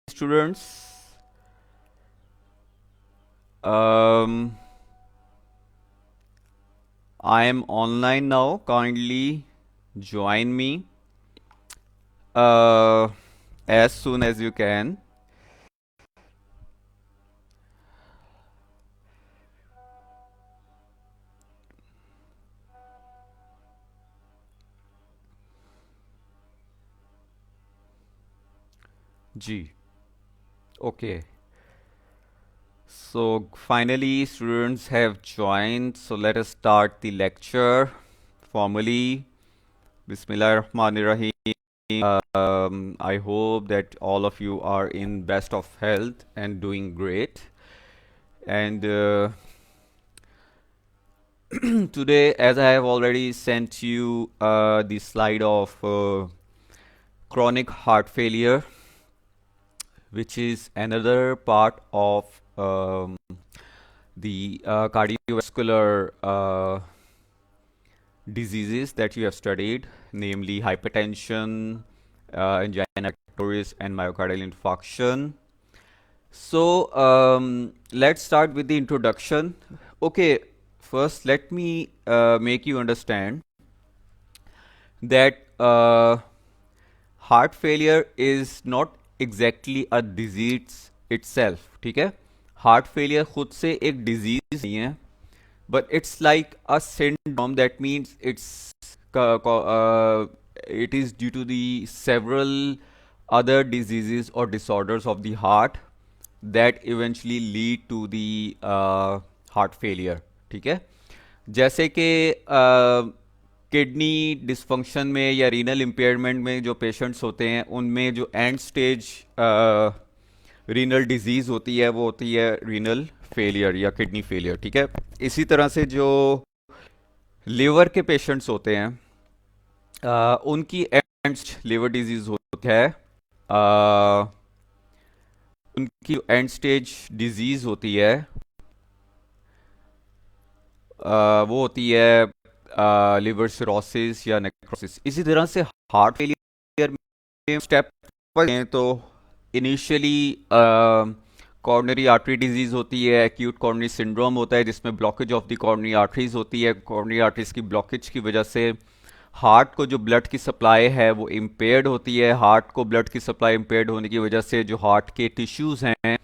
students. Um, I am online now. Kindly join me uh, as soon as you can. G. Okay. So finally, students have joined. So let us start the lecture formally. Bismillahirrahmanirrahim. I hope that all of you are in best of health and doing great. And today, as I have already sent you the slide of chronic heart failure, which is another part of the cardiovascular diseases that you have studied, namely hypertension, angina pectoris, and myocardial infarction. So let's start with the introduction. Okay, first let me make you understand that heart failure is not exactly a disease itself. ठीक है, heart failure खुद से एक disease नहीं है, but it's like a syndrome. That means it is due to the several other diseases or disorders of the heart that eventually lead to the heart failure. ठीक है, जैसे कि किडनी डिसफंक्शन में या रीनल इम्पेयरमेंट में जो patients होते हैं उनमें जो एंड स्टेज रीनल डिजीज होती है वो होती है रीनल फेलियर या किडनी फेलियर. ठीक है, इसी तरह से जो लिवर के पेशेंट्स होते हैं उनकी एंड लिवर डिजीज होती है. अ, उनकी एंड स्टेज डिजीज होती है वो होती है लिवर सिरोसिस या नेक्रोसिस. इसी तरह से हार्ट फेलियर में स्टेप पर तो इनिशियली कॉर्नरी आर्टरी डिजीज होती है, एक्यूट कॉर्नरी सिंड्रोम होता है जिसमें blockage of the coronary arteries होती है. कॉर्नरी आर्टरीज की ब्लॉकेज की वजह से हार्ट को जो ब्लड की सप्लाई है वो इम्पेयर्ड होती है. हार्ट को ब्लड की सप्लाई इम्पेयर्ड होने की वजह से जो हार्ट के टिश्यूज़ हैं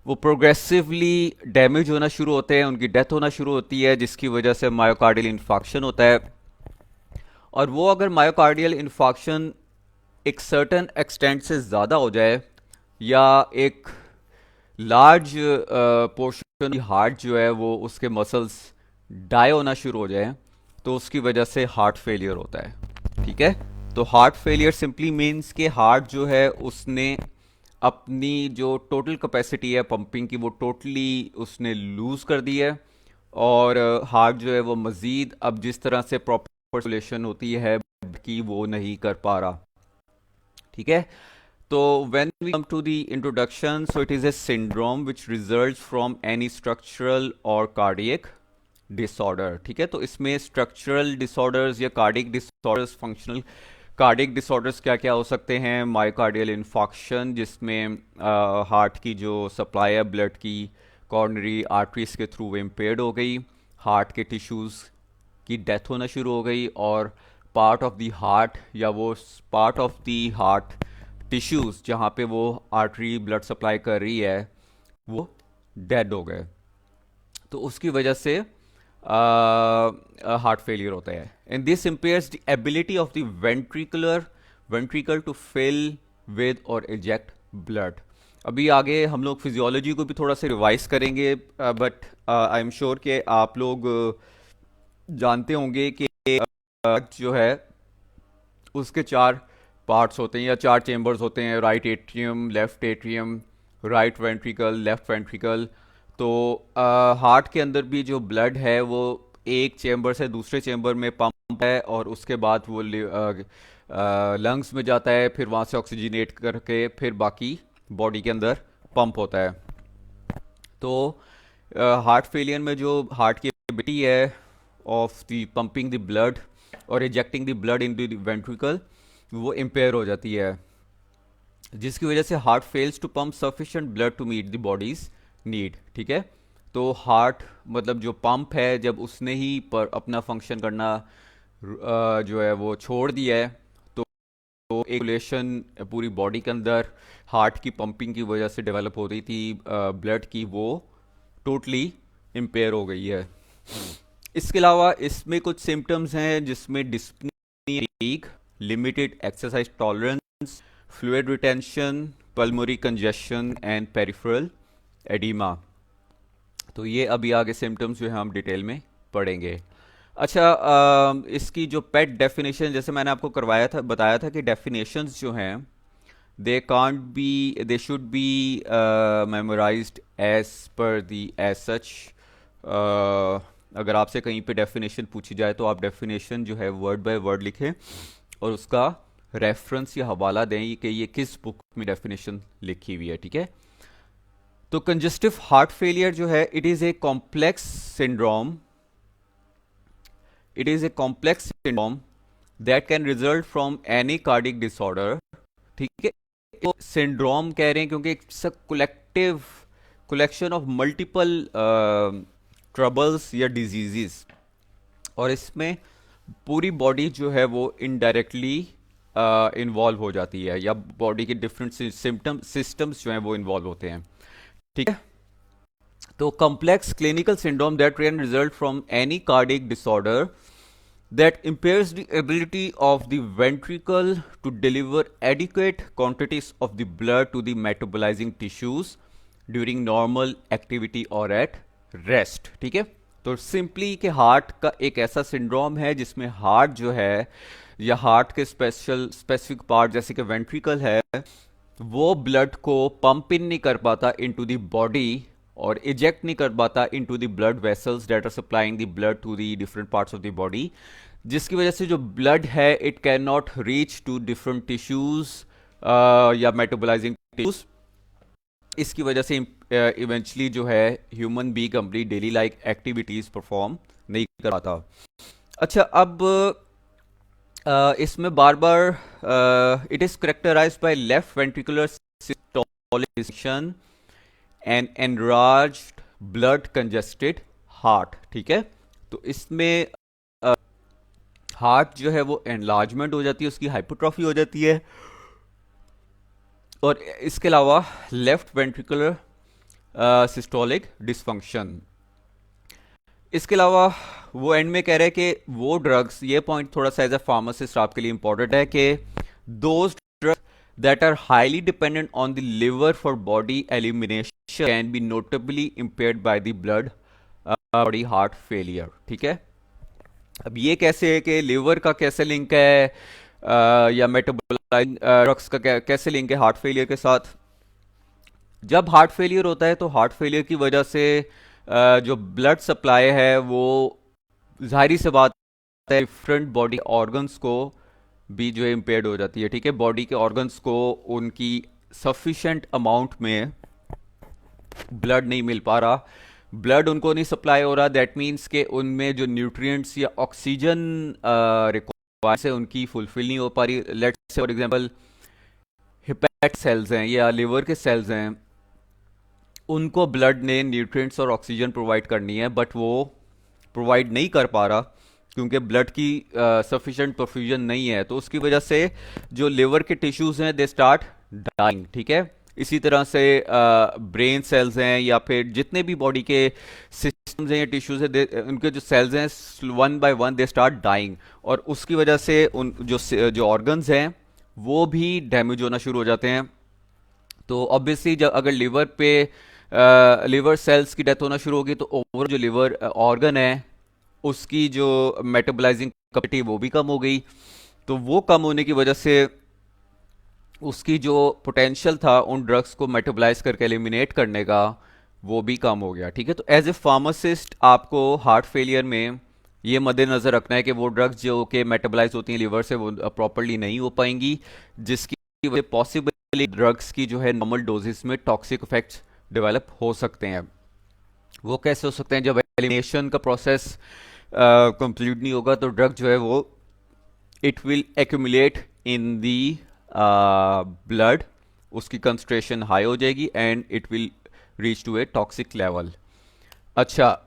वो प्रोग्रेसिवली डैमेज होना शुरू होते हैं, उनकी डेथ होना शुरू होती है, जिसकी वजह से मायोकार्डियल इन्फाक्शन होता है. और वो अगर मायोकार्डियल इन्फाक्शन एक सर्टन एक्सटेंट से ज़्यादा हो जाए या एक लार्ज पोर्शन हार्ट जो है वो उसके मसल्स डाई होना शुरू हो जाए तो उसकी वजह से हार्ट फेलियर होता है. ठीक है, तो हार्ट फेलियर सिंपली मीन्स कि हार्ट जो है उसने अपनी जो टोटल कैपेसिटी है पंपिंग की वो टोटली उसने लूज़ कर दी है. और हार्ट जो है वो मज़ीद अब जिस तरह से प्रॉपर सर्कुलेशन होती है कि वो नहीं कर पा रहा. ठीक है, तो when we come to the introduction, so it is a syndrome which results from any structural or cardiac disorder. ठीक है, तो इसमें structural disorders या cardiac disorders, functional cardiac disorders क्या क्या हो सकते हैं. मायोकार्डियल इन्फॉक्शन जिसमें हार्ट की जो सप्लाई है ब्लड की कॉर्नरी आर्टरीज के थ्रू वो इम्पेयर्ड हो गई, हार्ट के टिश्यूज़ की डेथ होना शुरू हो गई और पार्ट ऑफ द हार्ट या वो part of the heart tissues जहाँ पे वो आर्टरी ब्लड सप्लाई कर रही है वो डेड हो गए. तो उसकी वजह से हार्ट फेलियर होता है. And this impairs the ability of the ventricle to fill with और इजेक्ट ब्लड. अभी आगे हम लोग फिजियोलॉजी को भी थोड़ा सा रिवाइज करेंगे, बट आई एम श्योर कि आप लोग जानते होंगे कि जो है उसके चार पार्ट्स होते हैं या चार चेम्बर्स होते हैं. Right atrium, left atrium, right ventricle, left ventricle. तो हार्ट के अंदर भी जो ब्लड है वो एक चेम्बर से दूसरे चेम्बर में पंप है और उसके बाद वो लंग्स में जाता है, फिर वहाँ से ऑक्सीजनेट करके फिर बाकी बॉडी के अंदर पंप होता है. तो हार्ट फेलियर में जो हार्ट की एबिलिटी है of the pumping the blood और ejecting the blood in the ventricle वो इम्पेयर हो जाती है. जिसकी वजह से heart fails to pump sufficient blood to meet the body's need. ठीक है, तो हार्ट मतलब जो पंप है, जब उसने ही पर अपना फंक्शन करना जो है वो छोड़ दिया है, तो एक रिलेशन पूरी बॉडी के अंदर हार्ट की पंपिंग की वजह से डेवलप हो रही थी ब्लड की, वो टोटली इम्पेयर हो गई है। इसके अलावा इसमें कुछ सिम्टम्स हैं जिसमें dyspnea, limited exercise tolerance, fluid retention, pulmonary congestion and peripheral edema. तो ये अभी आगे सिम्टम्स जो है हम डिटेल में पढ़ेंगे। अच्छा, इसकी जो पेट डेफिनेशन, जैसे मैंने आपको करवाया था, बताया था कि डेफिनेशंस जो हैं they can't be, they should be memorized as per the as such. अगर आपसे कहीं पे डेफिनेशन पूछी जाए तो आप डेफिनेशन जो है वर्ड बाय वर्ड लिखें और उसका रेफरेंस या हवाला दें कि ये किस बुक में डेफिनेशन लिखी हुई है। ठीक है, तो कंजेस्टिव हार्ट फेलियर जो है, it is a complex syndrome, it is a complex syndrome that can result from any cardiac disorder। ठीक है, तो सिंड्रोम कह रहे हैं क्योंकि it's a collective collection of multiple troubles या डिजीजेस, और इसमें पूरी बॉडी जो है वो इनडायरेक्टली इन्वॉल्व हो जाती है, या बॉडी के डिफरेंट सिम्टम सिस्टम्स जो हैं वो इन्वॉल्व होते हैं। ठीक है, तो complex clinical syndrome that can result from any cardiac disorder that impairs the ability of the ventricle to deliver adequate quantities of the blood to the metabolizing tissues during normal activity or at rest। ठीक है, तो simply कि heart का एक ऐसा syndrome है जिसमें heart जो है, या हार्ट के स्पेसिफिक पार्ट जैसे कि वेंट्रिकल है, वो ब्लड को पंप इन नहीं कर पाता इनटू द बॉडी और इजेक्ट नहीं कर पाता into the blood vessels that are supplying the blood to the different parts of the body, जिसकी वजह से जो ब्लड है it can not reach to different tissues या मेटाबोलाइजिंग टिश्यूज। इसकी वजह से इवेंचुअली जो है ह्यूमन बीइंग अपनी डेली लाइक एक्टिविटीज परफॉर्म नहीं कर पाता। अच्छा, अब इसमें बार बार it is characterized by left ventricular systolic and enlarged blood congested heart. ठीक है, तो इसमें हार्ट जो है वो एनलार्जमेंट हो जाती है, उसकी हाइपोट्रॉफी हो जाती है, और इसके अलावा लेफ्ट वेंट्रिकुलर सिस्टोलिक डिसफंक्शन। इसके अलावा वो एंड में कह रहे हैं कि वो ड्रग्स, ये पॉइंट थोड़ा सा एज अ फार्मासिस्ट आपके लिए इंपॉर्टेंट है कि those drugs that are highly dependent on the liver for body elimination can be notably impaired by the blood body heart failure। ठीक है, अब ये कैसे है कि लिवर का कैसे लिंक है या मेटाबोलाइज ड्रग्स का कैसे लिंक है हार्ट फेलियर के साथ। जब हार्ट फेलियर होता है तो हार्ट फेलियर की वजह से जो ब्लड सप्लाई है वो जाहिर सी बात है डिफरेंट बॉडी ऑर्गन्स को भी जो है इम्पेयर्ड हो जाती है। ठीक है, बॉडी के ऑर्गन्स को उनकी सफिशेंट अमाउंट में ब्लड नहीं मिल पा रहा, ब्लड उनको नहीं सप्लाई हो रहा, दैट मीन्स के उनमें जो न्यूट्रिएंट्स या ऑक्सीजन रिक्वायरमेंट से उनकी फुलफिल नहीं हो पा रही। Let's say for example hepatic sales हैं या लिवर के सेल्स हैं, उनको ब्लड ने न्यूट्रिएंट्स और ऑक्सीजन प्रोवाइड करनी है, बट वो प्रोवाइड नहीं कर पा रहा क्योंकि ब्लड की सफिशिएंट परफ्यूजन नहीं है, तो उसकी वजह से जो लिवर के टिश्यूज हैं दे स्टार्ट डाइंग। ठीक है, इसी तरह से ब्रेन सेल्स हैं या फिर जितने भी बॉडी के सिस्टम्स हैं या टिश्यूज हैं, उनके जो सेल्स हैं one by one they start dying, और उसकी वजह से उन जो ऑर्गन्स हैं वो भी डैमेज होना शुरू हो जाते हैं। तो ऑब्वियसली जब अगर लिवर पे लिवर सेल्स की डेथ होना शुरू होगी तो ओवर जो लिवर ऑर्गन है उसकी जो मेटाबोलाइजिंग कैपेसिटी वो भी कम हो गई, तो वो कम होने की वजह से उसकी जो पोटेंशियल था उन ड्रग्स को मेटाबोलाइज करके एलिमिनेट करने का वो भी कम हो गया। ठीक है, तो एज ए फार्मासिस्ट आपको हार्ट फेलियर में ये मद्देनजर रखना है कि वो ड्रग्स जो कि मेटाबोलाइज होती हैं लिवर से वो प्रॉपरली नहीं हो पाएंगी, जिसकी वजह पॉसिबली ड्रग्स की जो है नॉर्मल डोजेस में टॉक्सिक इफेक्ट्स डेवलप हो सकते हैं। वो कैसे हो सकते हैं? जब एलिमिनेशन का प्रोसेस कंप्लीट नहीं होगा तो ड्रग जो है वो it will accumulate in the blood, उसकी कंसंट्रेशन हाई हो जाएगी and it will reach to a toxic level. अच्छा,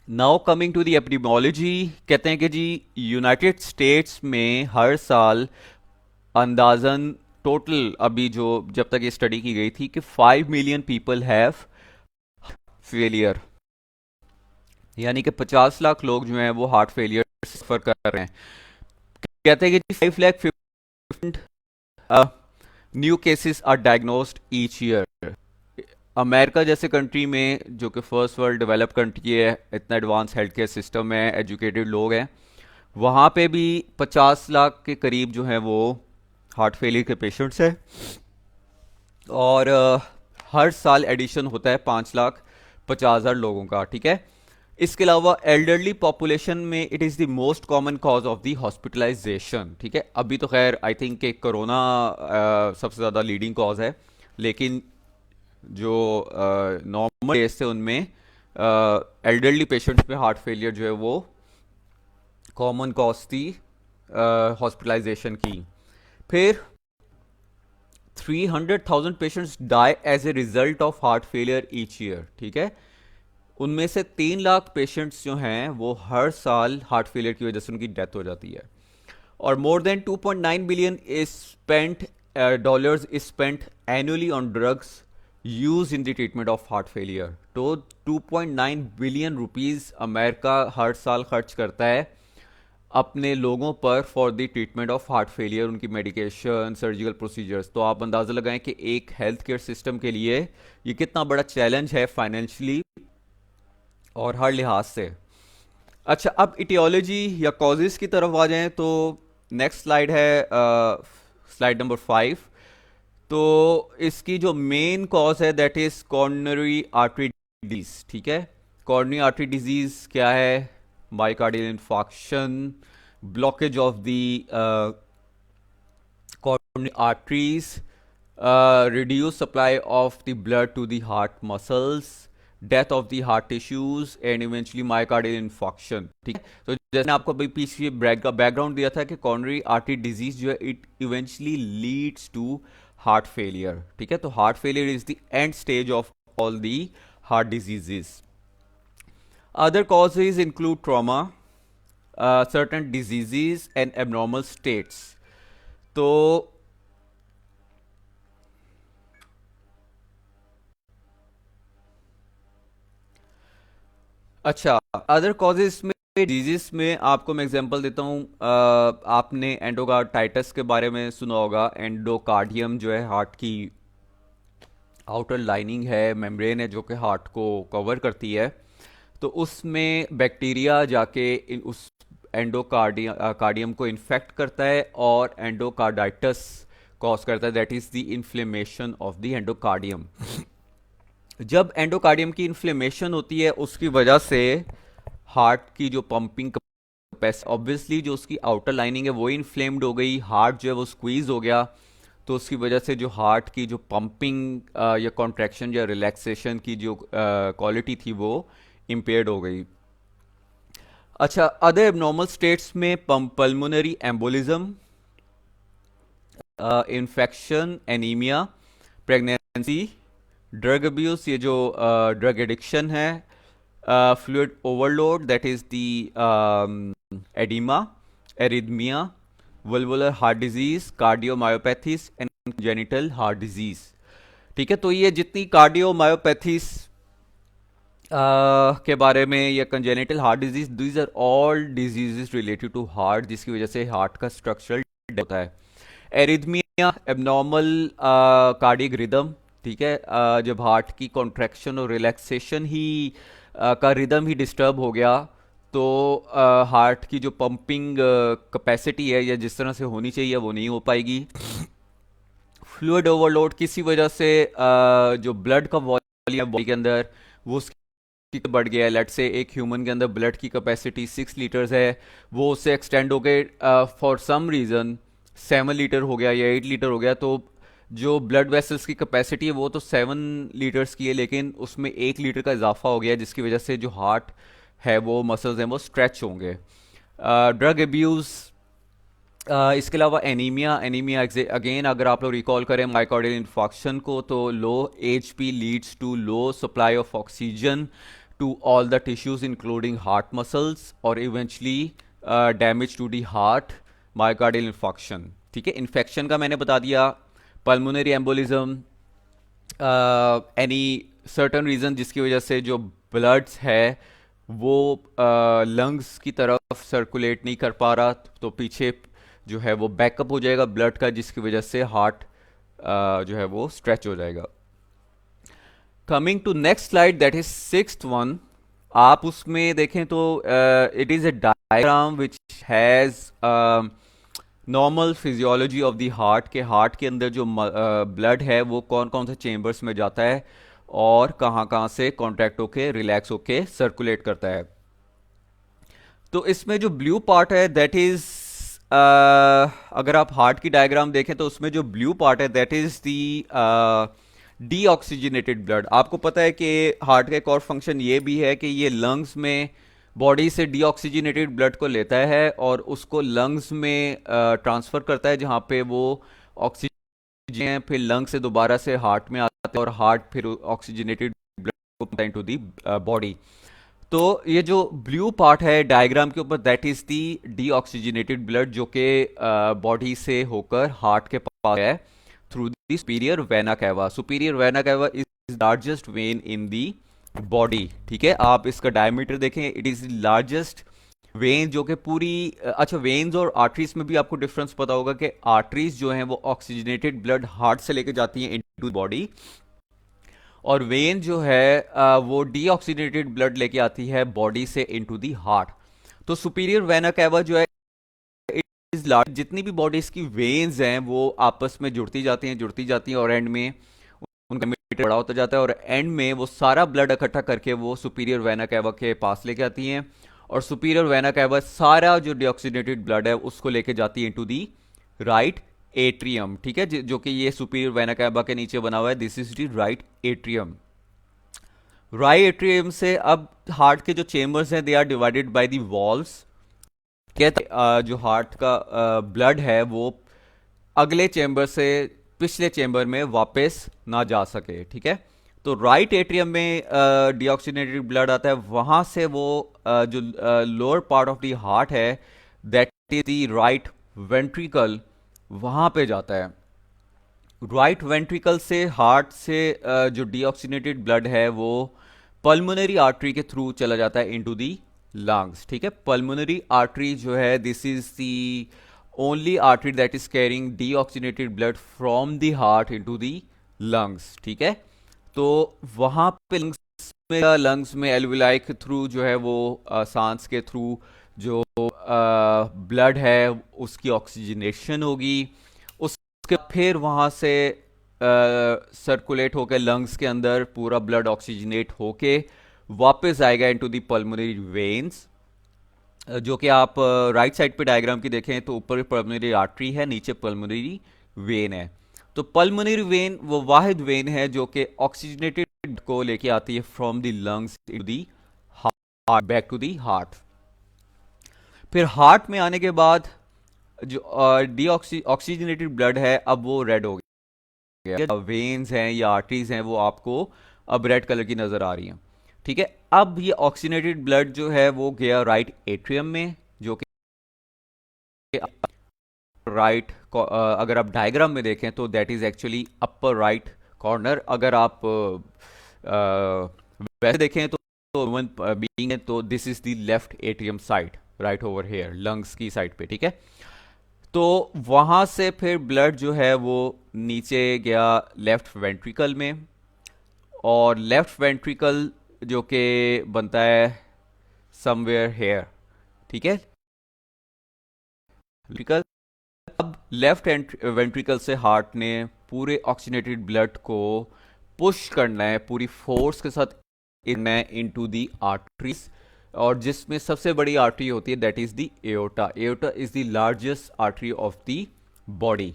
now coming to the epidemiology, कहते हैं कि जी यूनाइटेड स्टेट्स में हर साल अंदाजन टोटल, अभी जो जब तक ये स्टडी की गई थी, कि 5 मिलियन पीपल हैव फेलियर, यानी कि 50 लाख लोग जो हैं वो हार्ट फेलियर सफर कर रहे हैं। कहते हैं कि 5 lakh new cases are diagnosed each year. America जैसे कंट्री में, जो कि फर्स्ट वर्ल्ड डेवलप कंट्री है, इतना एडवांस हेल्थ केयर सिस्टम है, एजुकेटेड लोग हैं, वहाँ पे भी 50 लाख के करीब जो हैं वो हार्ट फेलियर के पेशेंट्स हैं। और हर साल एडिशन होता है 5,50,000 लोगों का, ठीक है। इसके अलावा एल्डरली पॉपुलेशन में it is the most common cause of the hospitalization, ठीक है। अभी तो खैर आई थिंक कि कोरोना सबसे ज़्यादा लीडिंग कॉज है, लेकिन जो नॉर्मल डेज थे उनमें एल्डरली पेशेंट्स में हार्ट फेलियर जो है वो कॉमन कॉज थी हॉस्पिटलाइजेशन की। फिर 300,000 patients die as a result of heart failure each year, ठीक है। उनमें से 3 लाख पेशेंट्स जो हैं वो हर साल हार्ट फेलियर की वजह से उनकी डेथ हो जाती है। और more than 2.9 billion is spent dollars is spent annually on drugs use in the treatment of heart failure. तो 2.9 बिलियन रुपीस अमेरिका हर साल खर्च करता है अपने लोगों पर for the treatment of heart failure, उनकी मेडिकेशन, सर्जिकल प्रोसीजर्स। तो आप अंदाज़ा लगाएं कि एक हेल्थ केयर सिस्टम के लिए ये कितना बड़ा चैलेंज है फाइनेंशियली और हर लिहाज से। अच्छा, अब इटियोलॉजी या कॉजेज़ की तरफ आ जाएं तो नेक्स्ट स्लाइड है स्लाइड नंबर 5। तो इसकी जो मेन कॉज है that is coronary artery disease, ठीक है। कॉर्नरी आर्टरी डिजीज क्या है? Myocardial infarction, blockage of the coronary arteries, reduced supply of the blood to the heart muscles, death of the heart tissues and eventually myocardial infarction, ठीक है। तो जैसे मैंने आपको अभी पीछे बैकग्राउंड दिया था कि कॉर्नरी आर्टरी डिजीज जो है it eventually leads to heart failure, ठीक है। तो heart failure is the end stage of all the heart diseases. Other causes include trauma, certain diseases and abnormal states। तो अच्छा, अदर कॉजेज में, disease में आपको मैं एग्जांपल देता हूँ। आपने एंडोकार्डाइटिस के बारे में सुना होगा। एंडोकार्डियम जो है हार्ट की आउटर लाइनिंग है, मेम्ब्रेन है जो कि हार्ट को कवर करती है। तो उसमें बैक्टीरिया जाके उस कार्डियम को इन्फेक्ट करता है और एंडोकार्डाइटिस कॉज करता है, that is the inflammation of the endocardium. जब एंडोकार्डियम की इन्फ्लेमेशन होती है उसकी वजह से हार्ट की जो पंपिंग कैपेसिटी, ऑब्वियसली जो उसकी आउटर लाइनिंग है वो इन्फ्लेम्ड हो गई, हार्ट जो है वो स्क्वीज हो गया, तो उसकी वजह से जो हार्ट की जो पंपिंग या कॉन्ट्रैक्शन या रिलैक्सेशन की जो क्वालिटी थी वो इम्पेयर्ड हो गई। अच्छा, अदर एबनॉर्मल स्टेट्स में pulmonary embolism, infection, anemia, pregnancy, drug abuse, ये जो ड्रग एडिक्शन है, fluid overload that is the edema, arrhythmia, valvular heart disease, cardiomyopathies and genital heart disease, ठीक है। तो ये जितनी कार्डियोमायोपैथीज के बारे में या congenital heart disease, these are all diseases related to heart, जिसकी वजह से हार्ट का स्ट्रक्चरल होता है। एरिथमिया, एबनॉर्मल कार्डियक रिदम, ठीक है। जब हार्ट की कॉन्ट्रैक्शन और रिलैक्सेशन ही का रिदम ही डिस्टर्ब हो गया तो हार्ट की जो पंपिंग कैपेसिटी है या जिस तरह से होनी चाहिए वो नहीं हो पाएगी। फ्लूइड ओवरलोड, किसी वजह से जो ब्लड का वॉल्यूम बॉडी के अंदर वो बढ़ गया है। लेट से एक ह्यूमन के अंदर ब्लड की कैपेसिटी 6 लीटर्स है, वो उससे एक्सटेंड हो गए फॉर सम रीज़न 7 लीटर हो गया या 8 लीटर हो गया। तो जो ब्लड वेसल्स की कैपेसिटी है वो तो 7 लीटर्स की है, लेकिन उसमें 1 लीटर का इजाफा हो गया जिसकी वजह से जो हार्ट है वो मसल्स हैं वो स्ट्रेच होंगे। ड्रग एब्यूज़, इसके अलावा एनीमिया एनीमिया अगेन अगर आप लोग रिकॉल करें माइकार्डियल इन्फॉक्शन को, तो low HP leads to low supply of oxygen to all the tissues including heart muscles और eventually damage to the heart, myocardial infarction. ठीक है, इन्फेक्शन का मैंने बता दिया, pulmonary embolism, any certain reason जिसकी वजह से जो ब्लड्स है वो लंग्स की तरफ सर्कुलेट नहीं कर पा रहा, तो पीछे जो है वो बैकअप हो जाएगा ब्लड का, जिसकी वजह से हार्ट जो है वो स्ट्रेच हो जाएगा। Coming to next slide, that is sixth one. आप उसमें देखें तो it is a diagram which has normal physiology of the heart, के हार्ट के अंदर जो ब्लड है वो कौन कौन से चेम्बर्स में जाता है और कहाँ कहाँ से कॉन्ट्रैक्ट होके रिलैक्स होके सर्कुलेट करता है। तो इसमें जो ब्लू पार्ट है दैट इज अगर आप हार्ट की डायग्राम देखें तो उसमें जो ब्लू पार्ट है that is the deoxygenated blood. आपको पता है कि हार्ट का एक और फंक्शन ये भी है कि ये लंग्स में बॉडी से डीऑक्सीजनेटेड ब्लड को लेता है और उसको लंग्स में ट्रांसफर करता है, जहाँ पे वो ऑक्सीजन फिर लंग से दोबारा से हार्ट में आता है और हार्ट फिर ऑक्सीजनेटेड ब्लड को पहुंचाता है इनटू दी बॉडी। तो ये जो ब्लू पार्ट है डायग्राम के ऊपर that is the deoxygenated blood, जो कि बॉडी से होकर हार्ट के पास है through the superior vena cava. Superior vena cava is largest when in the body. ठीक है, आप इसका डायमीटर देखें, इट इज लार्जेस्ट वेन जो कि पूरी अच्छा वेन्स और आर्टरीज में भी आपको डिफरेंस पता होगा कि आर्टरीज जो हैं वो ऑक्सीजनेटेड ब्लड हार्ट से लेके जाती हैं इनटू बॉडी, और वेन जो है वो डीऑक्सीनेटेड ब्लड लेके आती है बॉडी से इनटू दी हार्ट। तो सुपीरियर वेना कैवा जो है इज लार्ज, जितनी भी बॉडीज की वेन्स हैं वो आपस में जुड़ती जाती हैं और एंड में उनका मीटर बड़ा होता जाता है और एंड में वो सारा ब्लड इकट्ठा करके वो सुपीरियर वेना कैवा के पास लेके आती हैं, और सुपीरियर वेना कैवा सारा जो डीऑक्सीनेटेड ब्लड है उसको लेके जाती है इनटू दी राइट एट्रियम। ठीक है, जो कि ये सुपीरियर वेना कैवा के नीचे बना हुआ है, this is the right atrium. Right atrium से अब हार्ट के जो चेम्बर्स हैं they are divided by the walls. कहते जो हार्ट का ब्लड है वो अगले चेम्बर से पिछले चेम्बर में वापस ना जा सके। ठीक है, तो राइट एट्रियम में डीऑक्सीनेटेड ब्लड आता है, वहां से वो जो lower part of the heart है that is the right ventricle, वहां पे जाता है। राइट वेंट्रिकल से हार्ट से जो डीऑक्सीनेटेड ब्लड है वो पल्मोनरी आर्टरी के थ्रू चला जाता है इनटू दी लंग्स। ठीक है, पल्मोनरी आर्टरी जो है this is the only artery that is carrying deoxygenated blood from the heart into the lungs. ठीक है, तो वहां पे लंग्स में एल्विलाई के थ्रू जो है वो सांस के थ्रू जो ब्लड है उसकी ऑक्सीजनेशन होगी, उसके फिर वहाँ से सर्कुलेट होकर लंग्स के अंदर पूरा ब्लड ऑक्सीजनेट होके वापस आएगा इनटू द पल्मोनरी वेन्स, जो कि आप राइट साइड पे डायग्राम की देखें तो ऊपर पल्मोनरी आर्टरी है, नीचे पल्मोनरी वेन है। तो पल्मोनरी वेन वो वाहिद वेन है जो कि ऑक्सीजनेटेड को लेके आती है from the lungs to the heart, back to the heart. फिर हार्ट में आने के बाद जो ऑक्सीजनेटेड ब्लड है अब वो रेड हो गया, वेन्स हैं या आर्टरीज हैं वो आपको अब रेड कलर की नजर आ रही हैं। ठीक है, अब ये ऑक्सीजनेटेड ब्लड जो है वो गया राइट एट्रियम में, जो कि राइट अगर आप डायग्राम में देखें तो that is actually upper right corner. अगर आप वैसे देखें तो बीइंग है तो this is the left atrium side right over here lungs की साइड पे। ठीक है, तो वहां से फिर ब्लड जो है वो नीचे गया लेफ्ट वेंट्रिकल में, और लेफ्ट वेंट्रिकल जो कि बनता है समवेयर हेयर। ठीक है, वेंट्रिकल अब लेफ्ट वेंट्रिकल से हार्ट ने पूरे ऑक्सीजनेटेड ब्लड को पुश करना है पूरी फोर्स के साथ इनटू दी आर्टरीज, और जिसमें सबसे बड़ी आर्टरी होती है that is the aorta. Aorta is the largest artery of the body.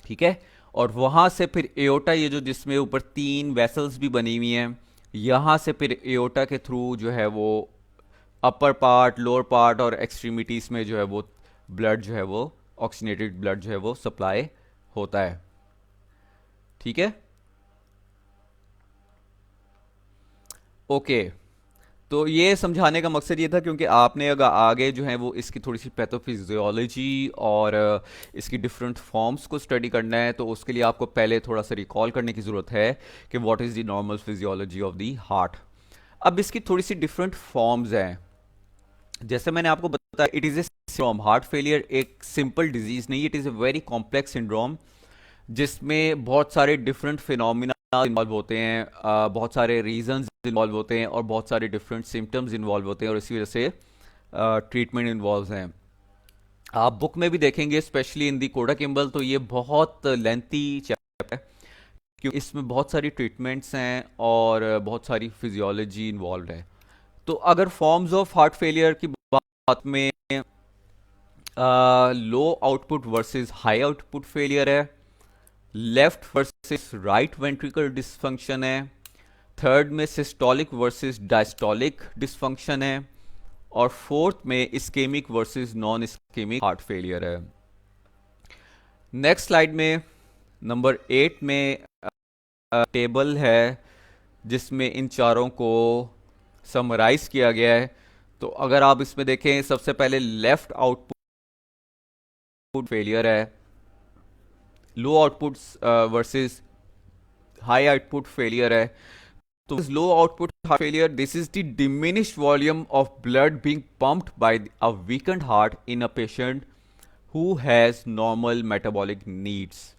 ठीक है, और वहां से फिर एओर्टा ये जो जिसमें ऊपर 3 वेसल्स भी बनी हुई हैं, यहां से फिर एओर्टा के थ्रू जो है वो अपर पार्ट लोअर पार्ट और एक्सट्रीमिटीज में जो है वो ब्लड जो है वो ऑक्सीजनेटेड ब्लड जो है वो सप्लाई होता है। ठीक है, ओके। तो ये समझाने का मकसद ये था क्योंकि आपने अगर आगे जो है वो इसकी थोड़ी सी पैथोफिजियोलॉजी और इसकी डिफरेंट फॉर्म्स को स्टडी करना है, तो उसके लिए आपको पहले थोड़ा सा रिकॉल करने की ज़रूरत है कि what is the normal physiology of the heart. अब इसकी थोड़ी सी डिफरेंट फॉर्म्स हैं। जैसे मैंने आपको बताया, it is a syndrome. Heart failure एक सिंपल डिजीज़ नहीं, it is a very complex syndrome जिसमें बहुत सारे डिफरेंट फिनोमिना इन्वॉल्व होते हैं, बहुत सारे रीजंस इन्वॉल्व होते हैं और बहुत सारे डिफरेंट सिम्टम्स इन्वॉल्व होते हैं, और इसी वजह से ट्रीटमेंट इन्वॉल्व हैं। आप बुक में भी देखेंगे, स्पेशली इन दी कोडा किम्बल, तो ये बहुत लेंथी चैप्टर है क्योंकि इसमें बहुत सारी ट्रीटमेंट्स हैं और बहुत सारी फिजियोलॉजी इन्वॉल्व है। तो अगर फॉर्म्स ऑफ हार्ट फेलियर की बात में low output versus high output failure है, left versus right ventricle dysfunction है, थर्ड में सिस्टोलिक वर्सेस डायस्टोलिक डिसफंक्शन है, और फोर्थ में ischemic versus non ischemic heart failure है। नेक्स्ट स्लाइड में नंबर 8 में टेबल है जिसमें इन चारों को समराइज किया गया है। तो अगर आप इसमें देखें, सबसे पहले लेफ्ट आउटपुट फेलियर है, लो output versus high output failure है। तो low output heart failure, this is the diminished volume of blood being pumped bye a weekend heart in a patient who has normal metabolic needs.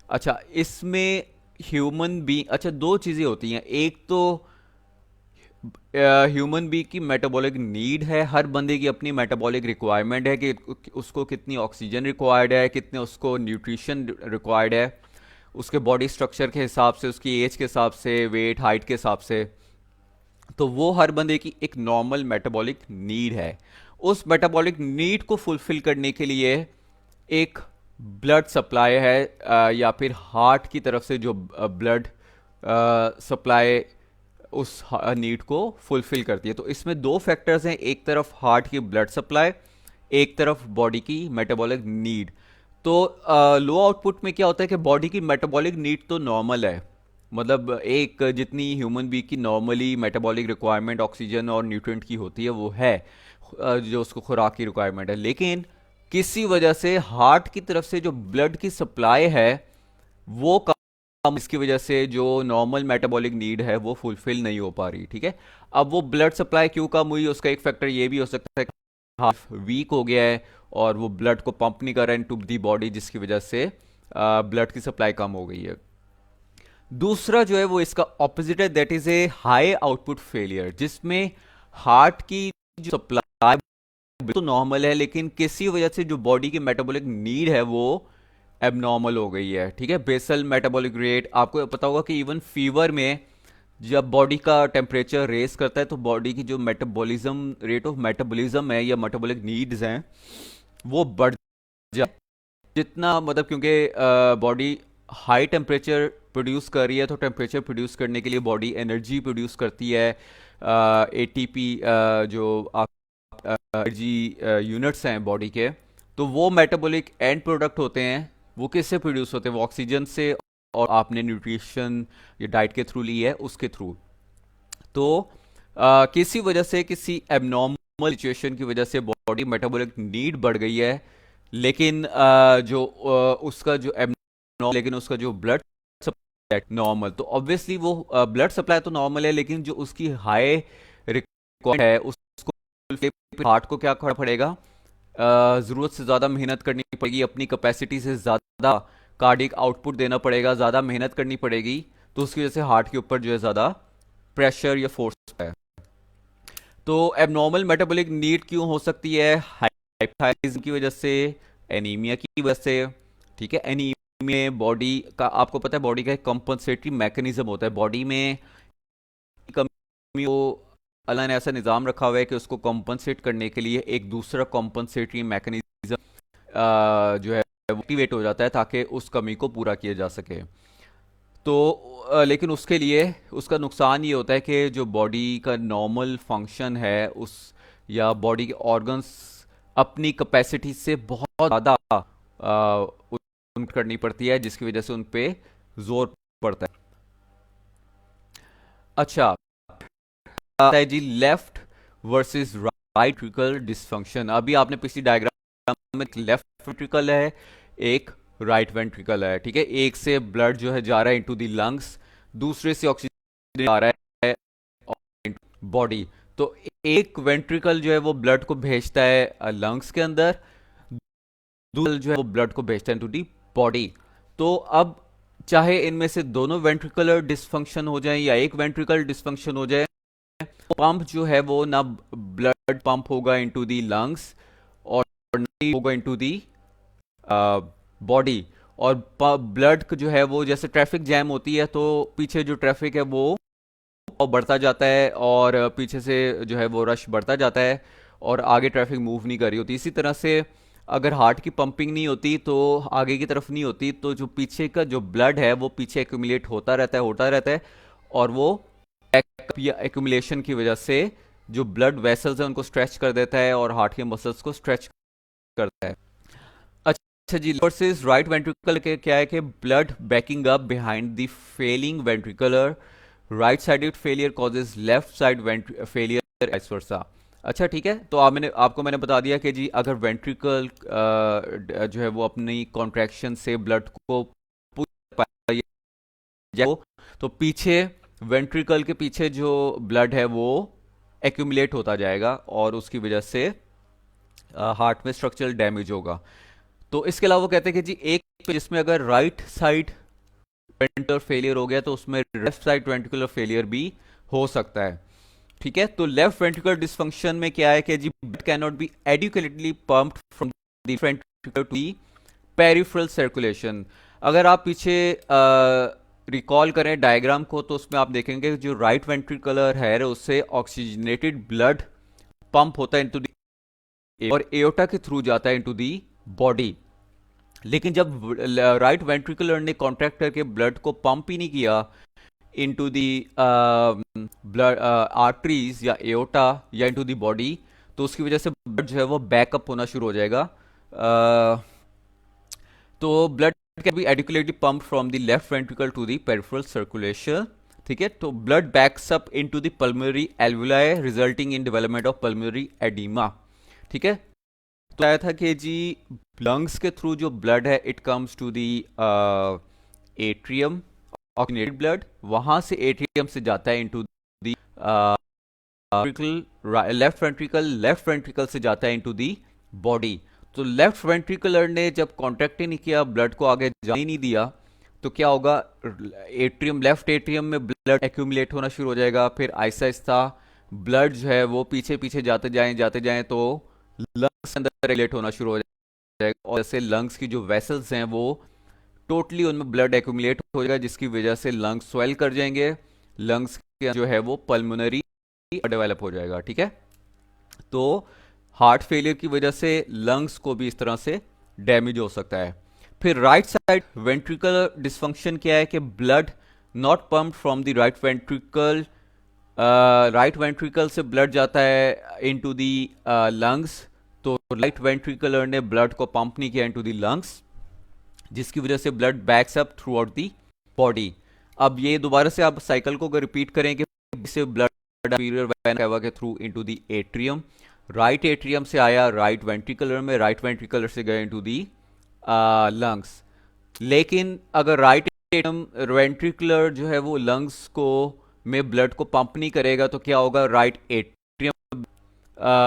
अच्छा, इसमें human being, अच्छा दो चीज़ें होती हैं। एक तो ह्यूमन बीइंग की मेटाबॉलिक नीड है, हर बंदे की अपनी मेटाबॉलिक रिक्वायरमेंट है कि उसको कितनी ऑक्सीजन रिक्वायर्ड है, कितने उसको न्यूट्रिशन रिक्वायर्ड है, उसके बॉडी स्ट्रक्चर के हिसाब से, उसकी एज के हिसाब से, वेट हाइट के हिसाब से। तो वो हर बंदे की एक नॉर्मल मेटाबॉलिक नीड है। उस मेटाबॉलिक नीड को फुलफिल करने के लिए एक ब्लड सप्लाई है, या फिर हार्ट की तरफ से जो ब्लड सप्लाई उस नीड को फुलफिल करती है। तो इसमें दो फैक्टर्स हैं, एक तरफ हार्ट की ब्लड सप्लाई, एक तरफ बॉडी की मेटाबॉलिक नीड। तो लो आउटपुट में क्या होता है कि बॉडी की मेटाबॉलिक नीड तो नॉर्मल है, मतलब एक जितनी ह्यूमन बीइंग की नॉर्मली मेटाबॉलिक रिक्वायरमेंट ऑक्सीजन और न्यूट्रिएंट की होती है वो है, जो उसको खुराक की रिक्वायरमेंट है। लेकिन किसी वजह से हार्ट की तरफ से जो ब्लड की सप्लाई है वो कम, इसकी वजह से जो नॉर्मल मेटाबॉलिक नीड है वो फुलफिल नहीं हो पा रही। ठीक है, अब वो ब्लड सप्लाई क्यों कम हुई, उसका एक फैक्टर ये भी हो सकता है कि हार्ट वीक हो गया है और वो ब्लड को पंप नहीं कर रहा है इनटू दी बॉडी, जिसकी वजह से ब्लड की सप्लाई कम हो गई है। दूसरा जो है वो इसका ऑपोजिट है, that is a high output failure, जिसमें हार्ट की जो सप्लाई तो नॉर्मल है लेकिन किसी वजह से जो बॉडी की मेटाबॉलिक नीड है वो एबनॉर्मल हो गई है। ठीक है, बेसल मेटाबॉलिक रेट, आपको पता होगा कि इवन फीवर में जब बॉडी का टेम्परेचर रेस करता है तो बॉडी की जो मेटाबॉलिज्म, रेट ऑफ मेटाबॉलिज्म है या मेटाबॉलिक नीड्स हैं वो बढ़ जाए जितना, मतलब क्योंकि बॉडी हाई टेम्परेचर प्रोड्यूस कर रही है, तो टेम्परेचर प्रोड्यूस करने के लिए बॉडी एनर्जी प्रोड्यूस करती है। एटीपी जो एनर्जी यूनिट्स हैं बॉडी के, तो वो मेटाबॉलिक एंड प्रोडक्ट होते हैं, वो किससे प्रोड्यूस होते हैं, वो ऑक्सीजन से, और आपने न्यूट्रिशन या डाइट के थ्रू ली है उसके थ्रू। तो किसी वजह से, किसी एबनॉर्मल सिचुएशन की वजह से बॉडी मेटाबॉलिक नीड बढ़ गई है, लेकिन उसका जो एबनॉर्मल, लेकिन उसका जो ब्लड सप्लाई नॉर्मल, तो ऑब्वियसली वो ब्लड सप्लाई तो नॉर्मल है लेकिन जो उसकी हाई रिक्वायरमेंट है उसको हार्ट को क्या करना पड़ेगा, ज़रूरत से ज़्यादा मेहनत करनी पड़ेगी, अपनी कैपेसिटी से ज़्यादा कार्डिक आउटपुट देना पड़ेगा, ज़्यादा मेहनत करनी पड़ेगी। तो उसकी वजह से हार्ट के ऊपर जो है ज़्यादा प्रेशर या फोर्स है। तो एबनॉर्मल मेटाबॉलिक नीड क्यों हो सकती है, हाइपोथायराइडिज्म की वजह से, एनीमिया की वजह से। ठीक है, एनीमिया बॉडी का, आपको पता है बॉडी का एक कंपनसेटरी मैकेनिज्म होता है, बॉडी में कमी को अल्लाह ने ऐसा निज़ाम रखा हुआ है कि उसको कॉम्पनसेट करने के लिए एक दूसरा कॉम्पनसेटरी मैकेनिज्म जो है एक्टिवेट हो जाता है ताकि उस कमी को पूरा किया जा सके। तो लेकिन उसके लिए उसका नुकसान ये होता है कि जो बॉडी का नॉर्मल फंक्शन है उस, या बॉडी के ऑर्गन्स अपनी कैपेसिटी से बहुत ज़्यादा उन करनी पड़ती है, जिसकी वजह से उन पे जोर पड़ता है। अच्छा, आता है जी left versus right ventricle dysfunction. अभी आपने पिछली डायग्राम में लेफ्ट वेंट्रिकल है, एक राइट वेंट्रिकल है, ठीक है। एक से ब्लड जो है जा रहा है इनटू द लंग्स, दूसरे से ऑक्सीजन आ रहा है बॉडी। तो एक वेंट्रिकल जो है वो ब्लड को भेजता है लंग्स के अंदर, दूसरा जो है वो ब्लड को भेजता है इनटू दी बॉडी। तो अब चाहे इनमें से दोनों वेंट्रिकुलर डिसफंक्शन हो जाए या एक वेंट्रिकल डिसफंक्शन हो जाए, पंप जो है वो ना ब्लड पंप होगा इनटू दी लंग्स और ना ही होगा इनटू दी बॉडी। और ब्लड जो है वो जैसे ट्रैफिक जैम होती है तो पीछे जो ट्रैफिक है वो बढ़ता जाता है और पीछे से जो है वो रश बढ़ता जाता है और आगे ट्रैफिक मूव नहीं कर रही होती। इसी तरह से अगर हार्ट की पंपिंग नहीं होती तो आगे की तरफ नहीं होती, तो जो पीछे का जो ब्लड है वो पीछे एक्यूमुलेट होता रहता है और वो बैकअप या एक्यूमुलेशन की वजह से जो ब्लड वेसल्स है उनको स्ट्रेच कर देता है और हार्ट के मसल्स को स्ट्रेच करता है। अच्छा जी, वर्सेस राइट वेंट्रिकल के क्या है कि blood backing up behind the failing ventricular, right sided failure causes left side failure vice versa. अच्छा ठीक है, तो आपको मैंने बता दिया कि जी अगर वेंट्रिकल जो है वो अपनी कॉन्ट्रैक्शन से ब्लड को तो पीछे वेंट्रिकल के पीछे जो ब्लड है वो एक्यूमुलेट होता जाएगा और उसकी वजह से हार्ट में स्ट्रक्चरल डैमेज होगा। तो इसके अलावा वो कहते हैं कि जी एक जिसमें अगर राइट साइड वेंट्रिकुलर फेलियर हो गया तो उसमें लेफ्ट साइड वेंट्रिकुलर फेलियर भी हो सकता है, ठीक है। तो लेफ्ट वेंट्रिकुलर डिसफंक्शन में क्या है कि जी blood can not be adequately pumped from the ventricle to the peripheral circulation. अगर आप पीछे रिकॉल करें डायग्राम को तो उसमें आप देखेंगे जो राइट वेंट्रिकुलर है उससे ऑक्सीजनेटेड ब्लड पंप होता है इनटू दी और एओर्टा के थ्रू जाता है इनटू दी बॉडी। लेकिन जब राइट वेंट्रिकुलर ने कॉन्ट्रैक्ट करके ब्लड को पंप ही नहीं किया इनटू दी ब्लड आर्टरीज या एओर्टा या इनटू दी बॉडी, तो उसकी वजह से ब्लड जो है वो बैकअप होना शुरू हो जाएगा। तो blood can be adequately pump from the left ventricle to the peripheral circulation, ठीक है। तो blood backs up into the pulmonary alveoli resulting in development of pulmonary edema, ठीक है। तो आया था कि जी लंग्स के थ्रू जो ब्लड है it comes to the atrium, oxygenated blood वहां से एट्रियम से जाता है इनटू दी लेफ्ट वेंट्रिकल से जाता है इनटू दी बॉडी। तो लेफ्ट वेंट्रिकुलर ने जब कॉन्ट्रैक्ट ही नहीं किया, ब्लड को आगे जाने नहीं दिया, तो क्या होगा, एट्रियम लेफ्ट एट्रियम में ब्लड एक्यूमुलेट होना शुरू हो जाएगा। फिर आहिस्ता आहिस्ता ब्लड जो है वो पीछे पीछे जाते जाएं तो लंग्स अंदर रेगुलेट होना शुरू हो जाएगा और जैसे लंग्स की जो वेसल्स हैं वो टोटली उनमें ब्लड एक्यूमुलेट हो जाएगा, जिसकी वजह से लंग्स स्वेल कर जाएंगे, लंग्स के जो है वो पल्मोनरी डेवलप हो जाएगा, ठीक है। तो हार्ट फेलियर की वजह से लंग्स को भी इस तरह से डैमेज हो सकता है। फिर राइट साइड वेंट्रिकुलर डिसफंक्शन क्या है कि blood not pumped from the right ventricle से ब्लड जाता है इनटू दी लंग्स, तो राइट वेंट्रिकुलर ने ब्लड को पंप नहीं किया इनटू दी लंग्स, जिसकी वजह से blood backs up throughout the body. अब ये दोबारा से आप साइकिल को अगर रिपीट करेंगे, से ब्लड सुपीरियर वेना कैवा के through into the atrium, right atrium से आया राइट वेंट्रिकुलर में, राइट वेंट्रिकुलर से गए इनटू दी लंग्स। लेकिन अगर राइट एट्रियम वेंट्रिकुलर जो है वो लंग्स को में ब्लड को पंप नहीं करेगा तो क्या होगा, राइट एट्रियम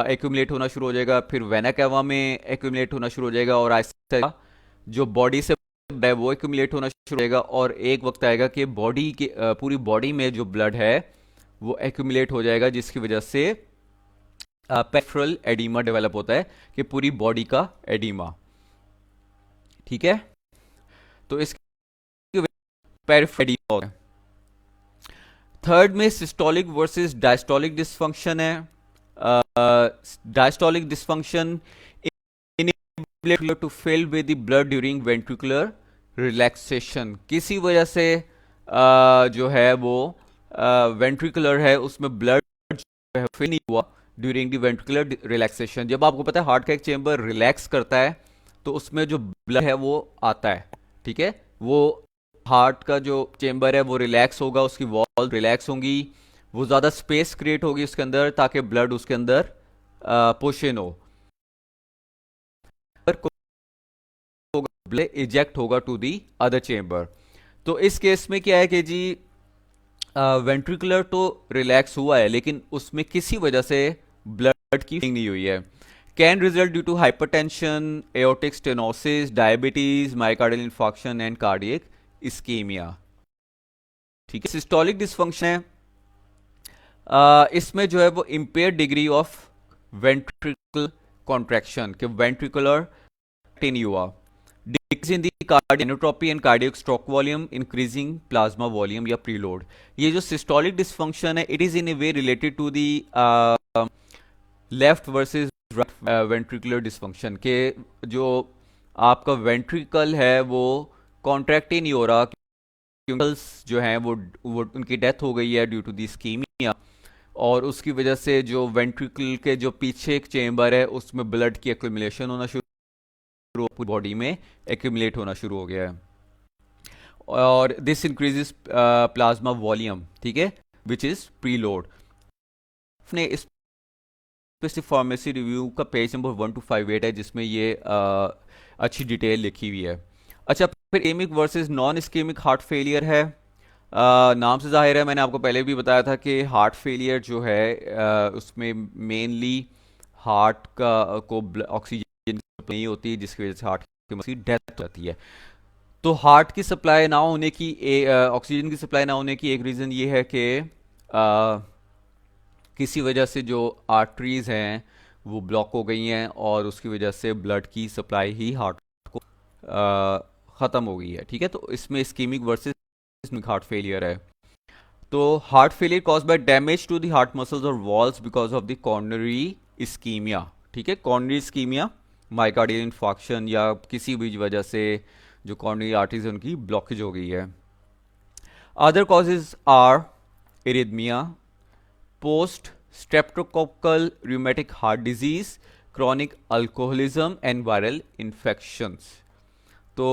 एक्यूमुलेट होना शुरू हो जाएगा, फिर वेना कैवा में एक्यूमुलेट होना शुरू हो जाएगा और आहिस्ता जो बॉडी से है वो एक्यूमुलेट होना शुरू हो जाएगा और एक वक्त आएगा कि बॉडी के पूरी बॉडी में जो ब्लड है वो एक्यूमुलेट हो जाएगा, जिसकी वजह से पेरिफेरल एडिमा डेवलप होता है कि पूरी बॉडी का एडिमा, ठीक है। तो इसकी पेरिफेरल एडिमा होता है। थर्ड में सिस्टोलिक वर्सेस डायस्टोलिक डिसफंक्शन है। Diastolic dysfunction to fill with the blood during ventricular relaxation, किसी वजह से जो है वो वेंट्रिकुलर है उसमें ब्लड फिल नहीं हुआ ड्यूरिंग द वेंट्रिकुलर रिलैक्सेशन। जब आपको पता है हार्ट का एक चेंबर रिलैक्स करता है तो उसमें जो ब्लड है वो आता है, ठीक है। वो हार्ट का जो चेम्बर है वो रिलैक्स होगा, उसकी वॉल रिलैक्स होंगी, वो ज़्यादा स्पेस क्रिएट होगी उसके अंदर ताकि ब्लड उसके अंदर पुश इन हो, ब्लड इजेक्ट होगा टू दी अदर चेम्बर। तो इस केस में क्या है कि जी वेंट्रिकुलर तो रिलैक्स हुआ है लेकिन उसमें किसी वजह से ब्लड की नहीं हुई है। Can result due to hypertension, aortic stenosis, diabetes, myocardial infarction and cardiac ischemia, ठीक है। सिस्टोलिक डिसफंक्शन है, इसमें जो है वो impair degree of ventricle contraction के वेंट्रिकुलर टेन हुआ, decrease in the cardiac inotropy and cardiac stroke volume, increasing plasma volume या प्रीलोड। ये जो सिस्टोलिक डिसफंक्शन है it is in a way related to the left versus right ventricular dysfunction के, जो आपका ventricle है वो कॉन्ट्रैक्ट ही नहीं हो रहा क्योंकि जो हैं वो उनकी डेथ हो गई है ड्यू टू दी इस्कीमिया, और उसकी वजह से जो वेंट्रिकल के जो पीछे एक चेम्बर है उसमें ब्लड की एक्यूमुलेशन होना शुरू, पूरी बॉडी में एक्यूमुलेट होना शुरू हो गया है, और दिस इंक्रीजेस प्लाज्मा वॉल्यूम, ठीक है, विच इज प्रीलोड। अपने इस फार्मेसी रिव्यू का पेज नंबर 1258 है जिसमें ये अच्छी डिटेल लिखी हुई है। अच्छा, फिर एमिक versus non ischemic heart failure है। नाम से जाहिर है, मैंने आपको पहले भी बताया था कि हार्ट फेलियर जो है उसमें मेनली हार्ट का को ऑक्सीजन नहीं होती है जिसकी वजह से हार्ट की डेथ हो जाती है। तो हार्ट की सप्लाई ना होने की ऑक्सीजन की सप्लाई ना होने की एक रीज़न ये है कि किसी वजह से जो आर्टरीज हैं वो ब्लॉक हो गई हैं और उसकी वजह से ब्लड की सप्लाई ही हार्ट को ख़त्म हो गई है, ठीक है। तो इसमें इस्कीमिक वर्सेस हार्ट फेलियर है। तो heart failure cause by damage to the heart muscles और walls because of the coronary ischemia, ठीक है। कॉर्नरी इस्कीमिया, माइकार्डियल इंफार्क्शन या किसी भी वजह से जो कॉर्नरी आर्टरीज उनकी ब्लॉकेज हो गई है। Other causes are arrhythmia, post streptococcal rheumatic heart disease, chronic alcoholism and viral infections. तो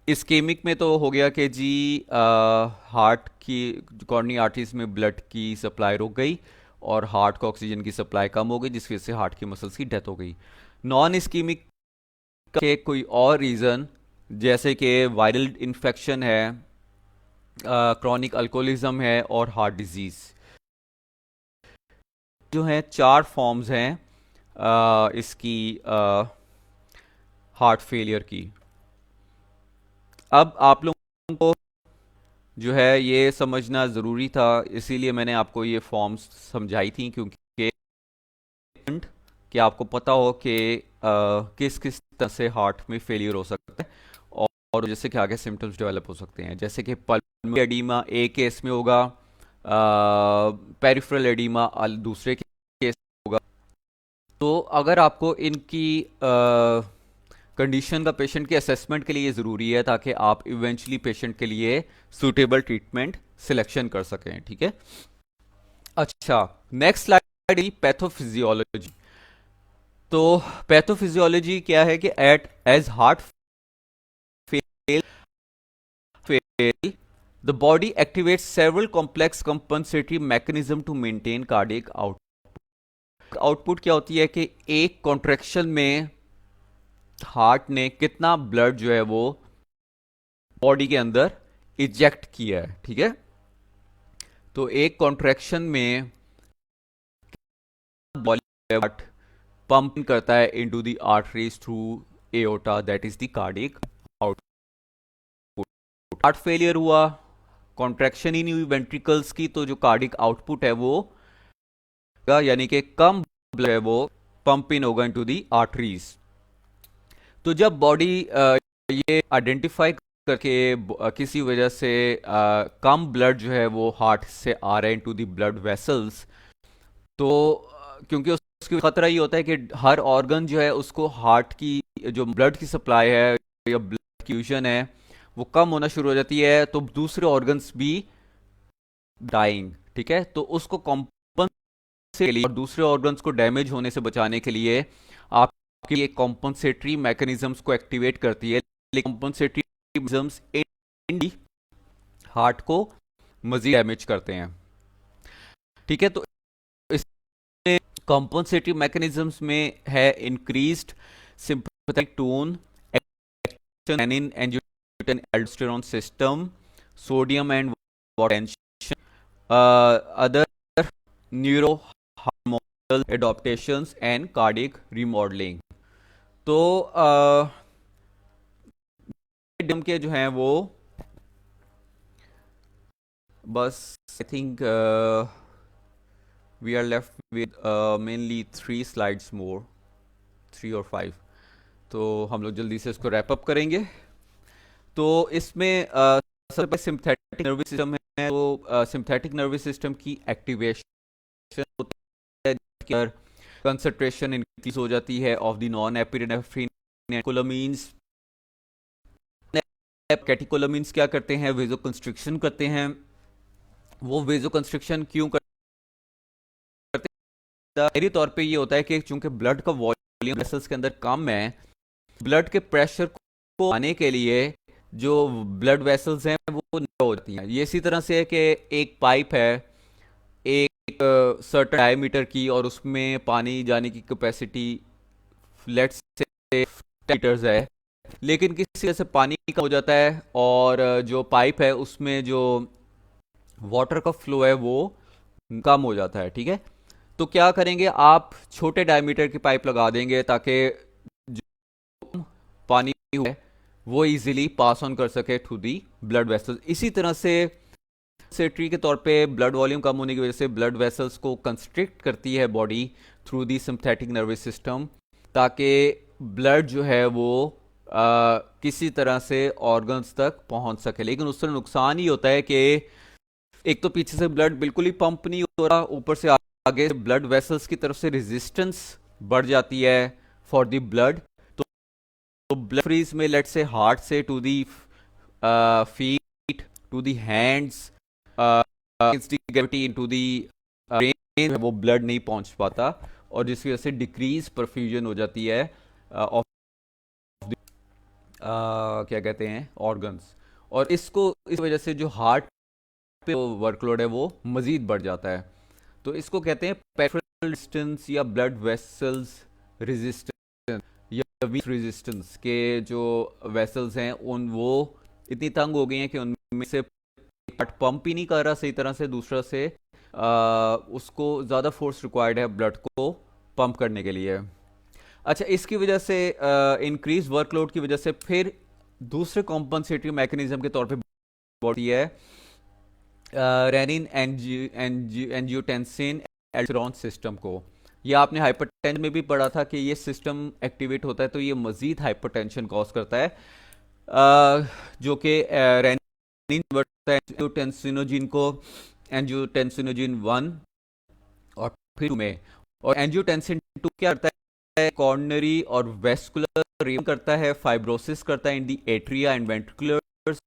इस्केमिक में तो हो गया कि जी हार्ट की कॉर्नी आर्टरीज में ब्लड की सप्लाई रुक गई और हार्ट को ऑक्सीजन की सप्लाई कम हो गई जिसकी वजह से हार्ट की मसल्स की डेथ हो गई। नॉन इस्केमिक के कोई और रीज़न जैसे कि वायरल इन्फेक्शन है, क्रॉनिक अल्कोहलिज्म है और हार्ट डिजीज़, जो हैं चार फॉर्म्स हैं इसकी हार्ट फेलियर की। अब आप लोगों को जो है ये समझना ज़रूरी था, इसीलिए मैंने आपको ये फॉर्म्स समझाई थी क्योंकि कि आपको पता हो कि किस किस तरह से हार्ट में फेलियर हो सकता है और जैसे कि आगे सिम्टम्स डेवलप हो सकते हैं, जैसे कि पल्मोनरी एडीमा एक केस में होगा, पेरिफेरल एडीमा दूसरे केस में होगा। तो अगर आपको इनकी कंडीशन का पेशेंट के असेसमेंट के लिए ज़रूरी है ताकि आप इवेंचुअली पेशेंट के लिए सूटेबल ट्रीटमेंट सिलेक्शन कर सकें, ठीक है। अच्छा, नेक्स्ट स्लाइड पैथोफिजियोलॉजी। तो पैथोफिजियोलॉजी क्या है कि at as heart fail the body activates several complex compensatory mechanism to maintain cardiac output क्या होती है कि एक कॉन्ट्रैक्शन में हार्ट ने कितना ब्लड जो है वो बॉडी के अंदर इजेक्ट किया है, ठीक है। तो एक कॉन्ट्रैक्शन में बॉडी पंप करता है into the arteries through aorta, that is the cardiac output. Heart failure हुआ, कॉन्ट्रैक्शन ही नहीं हुई वेंट्रिकल्स की, तो जो कार्डियक आउटपुट है वो यानी कि कम ब्लड है वो पंप इन होगा इनटू द आर्टरीज। तो जब बॉडी ये आइडेंटिफाई करके किसी वजह से कम ब्लड जो है वो हार्ट से आ रहा है इनटू द ब्लड वेसल्स, तो क्योंकि उसकी खतरा ये होता है कि हर ऑर्गन जो है उसको हार्ट की जो ब्लड की सप्लाई है या ब्लड फ्यूजन है वो कम होना शुरू हो जाती है, तो दूसरे ऑर्गन्स भी डाइंग, ठीक है। तो उसको कॉम्पनसेट के लिए और दूसरे ऑर्गन्स को डैमेज होने से बचाने के लिए आप कि ये कॉम्पनसेटरी मैकेनिज्म्स को एक्टिवेट करती है, लेकिन कॉम्पनसेटरी मैकेनिज्म्स इन हार्ट को मजीद डैमेज करते हैं। ठीक है, तो इसमें कॉम्पनसेटरी मैकेनिज्म्स में है increased sympathetic tone, renin, angiotensin, aldosterone system, sodium and water retention, other neurohormonal adaptations and cardiac remodeling। तो के जो हैं वो बस I think we are left with mainly 3 slides more, 3 और 5, तो हम लोग जल्दी से इसको रैप अप करेंगे। तो इसमें सबसे पहले सिंपैथेटिक नर्वस सिस्टम है, तो सिंपैथेटिक नर्वस सिस्टम की एक्टिवेशन होती है, कंसंट्रेशन इंक्रीज हो जाती है of the non epinephrine catecholamines. Catecholamines क्या करते हैं, वेजो कंस्ट्रिक्शन करते हैं। वो वेजो कंस्ट्रिक्शन क्यों करते हैं, जाहिरी तौर पे ये होता है कि चूंकि ब्लड का वॉल्यूम वेसल्स के अंदर कम है, ब्लड के प्रेशर को आने के लिए जो ब्लड वेसल्स हैं वो हो जाती हैं। ये इसी तरह से है कि एक पाइप है एक सर्टेन डायमीटर की, और उसमें पानी जाने की कैपेसिटी लेट्स से लीटर्स है, लेकिन किसी वजह से पानी कम हो जाता है और जो पाइप है उसमें जो वाटर का फ्लो है वो कम हो जाता है। ठीक है, तो क्या करेंगे, आप छोटे डायमीटर की पाइप लगा देंगे ताकि जो पानी है वो इजीली पास ऑन कर सके थ्रू दी ब्लड वेसल्स। इसी तरह से सेट्री के तौर पे ब्लड वॉल्यूम कम होने की वजह से ब्लड वेसल्स को कंस्ट्रिक्ट करती है body through the sympathetic nervous system, ताकि ब्लड जो है वो किसी तरह से ऑर्गन्स तक पहुंच सके। लेकिन उससे नुकसान ही होता है कि एक तो पीछे से ब्लड बिल्कुल ही पंप नहीं हो रहा, ऊपर से आगे ब्लड वेसल्स की तरफ से रेजिस्टेंस बढ़ जाती है फॉर द ब्लड। तो ब्लड फ्रीज में लेट्स से हार्ट से to the feet to the hands gravity into the brain, वो ब्लड नहीं पहुंच पाता, और जिसकी वजह से डिक्रीज परफ्यूजन हो जाती है ऑफ क्या कहते हैं ऑर्गन्स, और इसको इस वजह से जो हार्ट पे वर्कलोड है वो मजीद बढ़ जाता है। तो इसको कहते हैं पेरिफेरल रेजिस्टेंस या ब्लड वेसल्स रेजिस्टेंस या वीक रेजिस्टेंस, के जो वेसल्स हैं उन वो इतनी तंग हो गई हैं कि उनमें से हार्ट पंप ही नहीं कर रहा सही तरह से, दूसरा से उसको ज़्यादा फोर्स रिक्वायर्ड है ब्लड को पंप करने के लिए। अच्छा, इसकी वजह से इंक्रीज वर्कलोड की वजह से फिर दूसरे कॉम्पनसेटरी मैकेनिज्म के तौर पे बॉडी है रेनिन एंजियोटेंसिन एल्डोस्टेरोन सिस्टम को। ये आपने हाइपरटेंशन में भी पढ़ा था कि ये सिस्टम एक्टिवेट होता है तो ये मजीद हाइपरटेंशन कॉज करता है, जो कि रेनिन बढ़ता है एंजियोटेंसिनोजिन को, एंजियोटेंसिनोजिन 1 और फिर 2 में, और एंजियोटेंसिन 2 क्या करता है, कॉर्नरी और वेस्कुलर रिम करता है, फाइब्रोसिस करता है इन दी एट्रिया एंड वेंट्रिकुलर्स।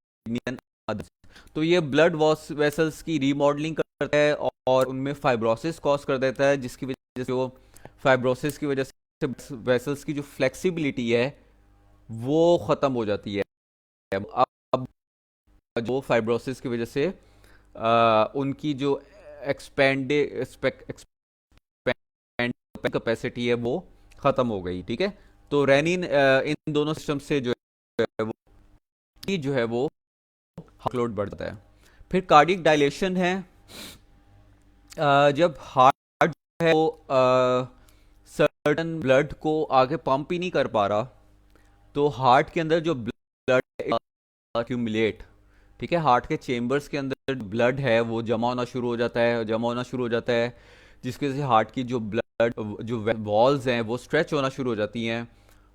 तो ये ब्लड वेसल्स की रीमॉडलिंग करता है और उनमें फाइब्रोसिस कॉज कर देता है, जिसकी वजह से वो फाइब्रोसिस की वजह से वेसल्स की जो फ्लेक्सिबिलिटी है वो ख़त्म हो जाती है। अब जो फाइब्रोसिस की वजह से उनकी जो एक्सपेंड कैपेसिटी है वो ख़त्म हो गई। ठीक है, तो रेनिन इन दोनों सिस्टम से जो है वो वर्कलोड बढ़ जाता है। फिर कार्डियक डायलेशन है, जब हार्ट है वो सर्टन ब्लड को आगे पंप ही नहीं कर पा रहा, तो हार्ट के अंदर जो ब्लड एक्यूमुलेट, ठीक है, हार्ट के चेम्बर्स के अंदर ब्लड है वो जमा होना शुरू हो जाता है, जिसकी वजह से हार्ट की जो ब्लड जो वॉल्स हैं वो स्ट्रेच होना शुरू हो जाती हैं,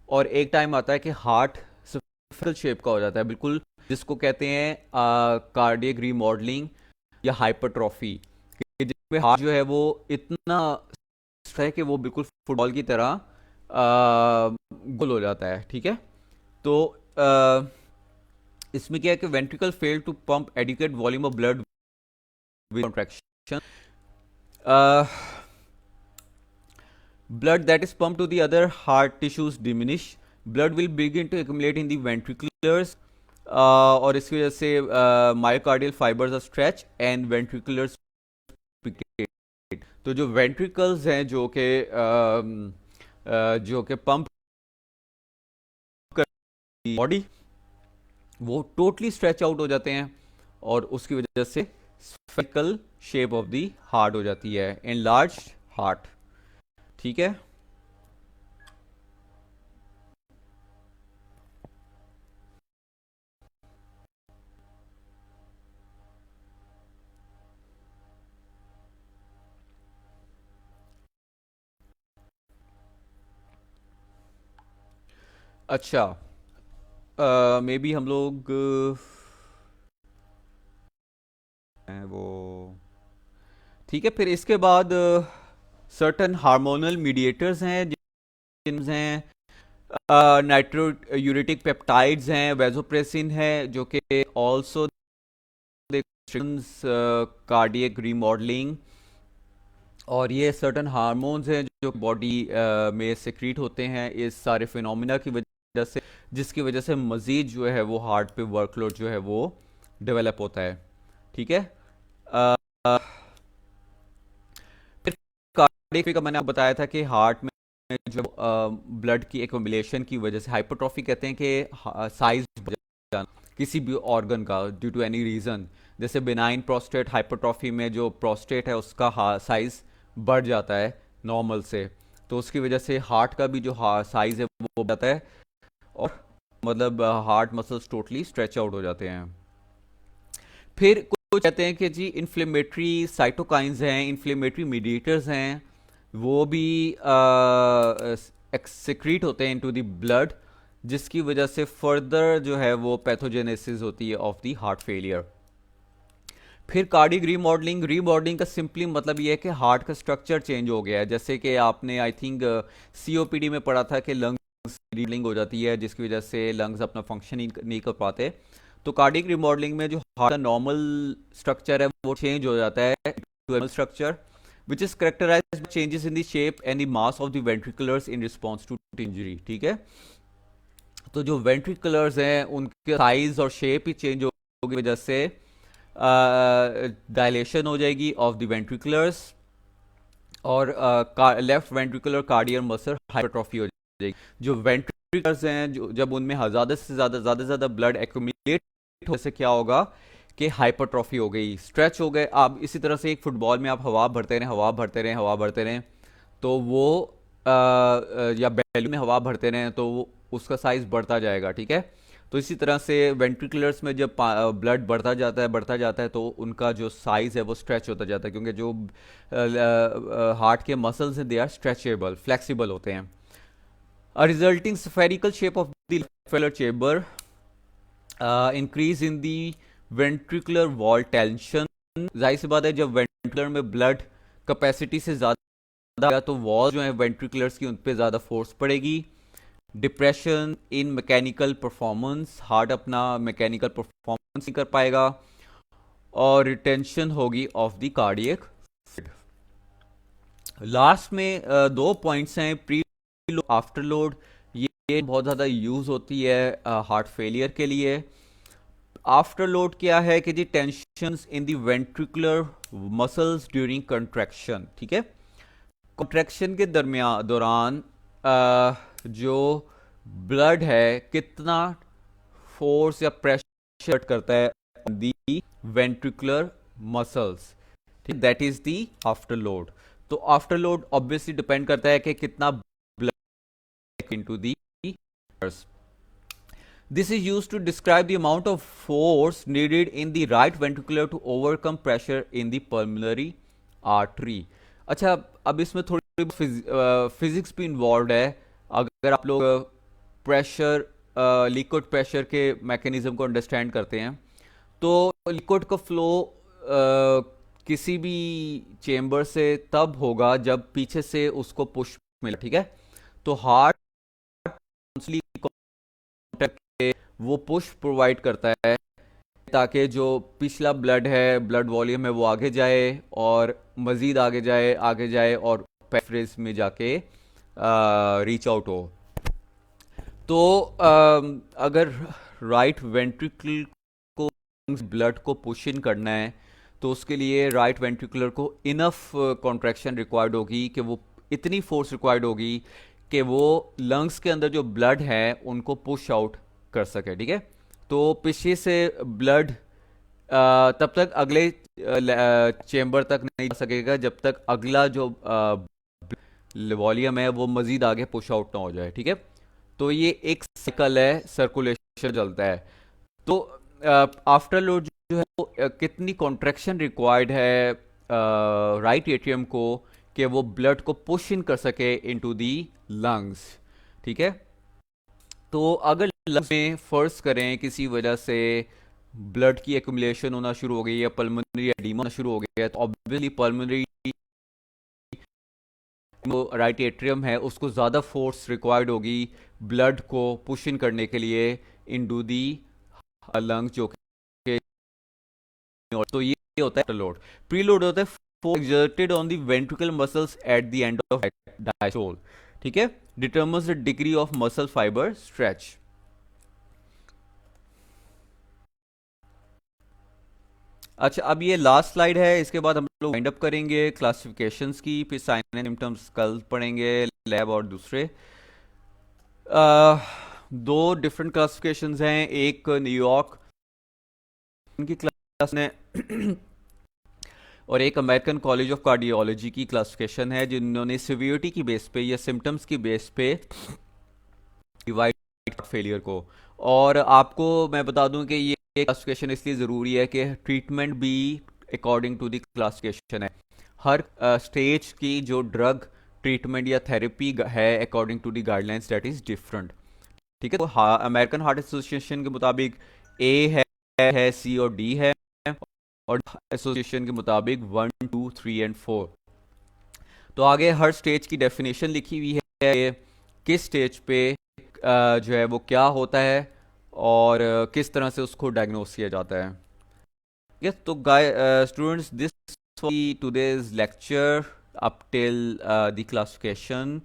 और एक टाइम आता है कि हार्ट स्फेरिकल शेप का हो जाता है बिल्कुल, जिसको कहते हैं कार्डियक रीमॉडलिंग या हाइपरट्रॉफी, जिसमें हार्ट जो है वो इतना है कि वो बिल्कुल फुटबॉल की तरह गोल हो जाता है। ठीक है, तो इसमें क्या है कि ventricle fail to pump adequate volume of blood with contraction. blood that is pumped to the other heart tissues diminish, blood will begin to accumulate in the ventriculars, और इसकी वजह से myocardial fibers are stretch and ventriculars. तो जो ventricles हैं जो कि pump body, वो टोटली स्ट्रेच आउट हो जाते हैं और उसकी वजह से spherical shape of the heart हो जाती है, एनलार्ज हार्ट। ठीक है। अच्छा, मे बी हम लोग वो ठीक है। फिर इसके बाद सर्टन हार्मोनल मीडिएटर्स हैं, जिन हैं नाइट्रोयूरेटिक पेप्टाइड्स हैं, वेजोप्रेसिन है, जो कि ऑल्सो कार्डियक रीमॉडलिंग, और ये सर्टन हार्मोन्स हैं जो बॉडी में सिक्रीट होते हैं इस सारे फिनोमिना की वजह से, जिसकी वजह से मज़ीद जो है वो हार्ट पे वर्कलोड जो है वो डेवलप होता है। ठीक है। फिर कार्डियक का मैंने आपको बताया था कि हार्ट में जो ब्लड की एक्युमुलेशन की वजह से हाइपरट्रॉफी कहते हैं कि साइज बढ़ जाना किसी भी ऑर्गन का ड्यू टू एनी रीज़न। जैसे बिनाइन प्रोस्टेट हाइपरट्रॉफी में जो प्रोस्टेट है उसका साइज बढ़ जाता है नॉर्मल से, तो उसकी वजह से हार्ट का भी जो साइज है वो बढ़ जाता है, और मतलब heart muscles totally stretch out हो जाते हैं। फिर कुछ कहते हैं कि जी इन्फ्लेमेटरी साइटोकाइंस हैं, इन्फ्लेमेटरी मीडिएटर्स हैं, वो भी एक्सक्रीट होते हैं इनटू द ब्लड, जिसकी वजह से फर्दर जो है वो पैथोजेनेसिस होती है ऑफ द हार्ट फेलियर। फिर कार्डिक रीमॉडलिंग का सिंपली मतलब ये है कि हार्ट का स्ट्रक्चर चेंज हो गया है। जैसे कि आपने आई थिंक सीओपीडी में पढ़ा था कि लंग्स रीमॉडलिंग हो जाती है, जिसकी वजह से लंग्स अपना फंक्शन नहीं कर पाते। तो कार्डिक रिमॉडलिंग में जो हार्ट का नॉर्मल स्ट्रक्चर है वो चेंज हो जाता है to structure which is characterized by changes in the shape and the mass of the ventriculars in response to injury. ठीक है। तो जो वेंट्रिकुलर्स हैं उनके साइज और शेप ही चेंज होगी, वजह से डायलेशन हो जाएगी ऑफ द वेंट्रिकुलर्स, और लेफ्ट वेंट्रिकुलर कार्डियल मसल हाइपरट्रॉफी हो जाएगी। जो वेंट्रिकुलर्स हैं जो जब उनमें ज़्यादा से ज़्यादा ब्लड एक्यूमुलेट होने से क्या होगा कि हाइपरट्रॉफी हो गई, स्ट्रेच हो गए। आप इसी तरह से एक फुटबॉल में आप हवा भरते रहें तो वो या बैलून में हवा भरते रहें तो वो उसका साइज बढ़ता जाएगा। ठीक है। तो इसी तरह से वेंट्रिकुलर्स में जब ब्लड बढ़ता जाता है तो उनका जो साइज है वो स्ट्रेच होता जाता है, क्योंकि जो हार्ट के मसल्स हैं दे आर स्ट्रेचेबल, फ्लेक्सिबल होते हैं। A resulting spherical shape of the left chamber, increase in the ventricular wall tension। जाहिर सी बात है जब वेंट्रिकुलर में ब्लड कैपेसिटी से ज़्यादा तो वॉल जो है वेंट्रिकुलर्स की उन पर ज़्यादा फोर्स पड़ेगी। Depression in mechanical performance, heart अपना मैकेनिकल परफॉर्मेंस नहीं कर पाएगा, और रिटेंशन होगी ऑफ द कार्डियक। लास्ट में दो पॉइंट्स हैं, प्री आफ्टर लोड। ये बहुत ज़्यादा यूज़ होती है हार्ट फेलियर के लिए। आफ्टर लोड क्या है कि जी tensions in the ventricular muscles during contraction. ठीक है। कंट्रैक्शन के दौरान जो ब्लड है कितना फोर्स या प्रेशर करता है दी वेंट्रिकुलर मसल्स, ठीक, that is the after load. तो आफ्टर लोड ऑब्वियसली डिपेंड करता है कि कितना blood into the. This is used to describe the amount of force needed in the right ventricular to overcome pressure in the pulmonary artery। अच्छा, अब इसमें थोड़ी physics भी इन्वॉल्व है। अगर आप लोग प्रेशर लिक्विड प्रेशर के मैकेनिज्म को अंडरस्टैंड करते हैं तो लिक्विड का फ्लो किसी भी चेम्बर से तब होगा जब पीछे से उसको पुश मिले। ठीक है। तो हार्ट वो पुश प्रोवाइड करता है ताकि जो पिछला ब्लड है, ब्लड वॉल्यूम है, वो आगे जाए और मज़ीद आगे जाए और पेरिफेरल्स में जाके रीच आउट हो। तो अगर राइट वेंट्रिकल को ब्लड को पुश इन करना है तो उसके लिए राइट वेंट्रिकुलर को इनफ कॉन्ट्रैक्शन रिक्वायर्ड होगी, कि वो इतनी फोर्स रिक्वायर्ड होगी कि वो लंग्स के अंदर जो ब्लड है उनको पुश आउट कर सके, ठीक है। तो पीछे से ब्लड तब तक अगले चेम्बर तक नहीं जा सकेगा जब तक अगला जो वॉल्यूम है वो मजीद आगे पुश आउट ना हो जाए, ठीक है। तो ये एक साइकिल है, सर्कुलेशन चलता है। तो आफ्टर लोड जो है वो कितनी कॉन्ट्रैक्शन रिक्वायर्ड है राइट एट्रियम को कि वो ब्लड को पुश इन कर सके इनटू दी लंग्स, ठीक है। तो अगर लंग्स में फर्स्ट करें किसी वजह से ब्लड की एक्यूमुलेशन होना शुरू हो गई है, पल्मोनरी एडीमा होना शुरू हो गया है, तो ऑब्वियसली पल्मोनरी राइट एट्रियम है उसको ज़्यादा फोर्स रिक्वायर्ड होगी ब्लड को पुश इन करने के लिए इनटू दी लंग्स, जो कि तो ये होता है लोड। प्रीलोड होता है force exerted on the ventricle muscles at the end of diastole, ठीक है, determines the degree of muscle fibre stretch. अच्छा, अब ये लास्ट स्लाइड है, इसके बाद हम लोग वाइंड अप करेंगे क्लासिफिकेशंस की, फिर साइन एंड सिम्टम्स कल पढ़ेंगे, लैब और दूसरे दो डिफरेंट क्लासिफिकेशंस हैं। एक न्यूयॉर्क की क्लास ने और एक अमेरिकन कॉलेज ऑफ कार्डियोलॉजी की क्लासिफिकेशन है, जिन्होंने सिवियरिटी की बेस पे या सिम्टम्स की बेस पे डिवाइड फेलियर को। और आपको मैं बता दूं कि ये क्लासिफिकेशन इसलिए ज़रूरी है कि ट्रीटमेंट भी अकॉर्डिंग टू द क्लासिफिकेशन है। हर स्टेज की जो ड्रग ट्रीटमेंट या थेरेपी है according to the guidelines that is different, ठीक है। तो अमेरिकन हार्ट एसोसिएशन के मुताबिक ए है, सी और डी है, और एसोसिएशन के मुताबिक 1 2 3 एंड 4। तो आगे हर स्टेज की डेफिनेशन लिखी हुई है कि किस स्टेज पे जो है वो क्या होता है और किस तरह से उसको डायग्नोस किया जाता है। यस, तो students, this today's lecture up till the classification.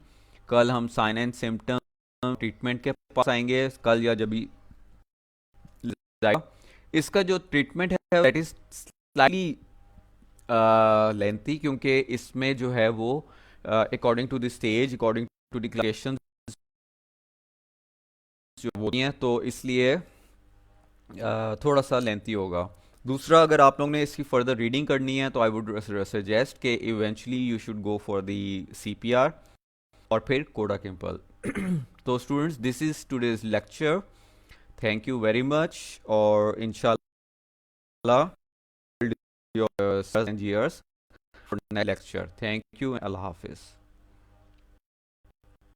कल हम साइन एंड सिम्टम ट्रीटमेंट के पास आएंगे, कल या जब भी जाएगा। इसका जो ट्रीटमेंट है दैट इज स्लाइटली लेंथी, क्योंकि इसमें जो है वो according to the stage, according to the classification जो वो हैं, तो इसलिए थोड़ा सा लेंथी होगा। दूसरा, अगर आप लोग ने इसकी फर्दर रीडिंग करनी है तो आई वुड सजेस्ट कि eventually you should go for the CPR और फिर कोडा किम्पल। तो students, this is today's lecture, thank you very much, और इंशाल्लाह your years for next lecture. Thank you and Allah Hafiz.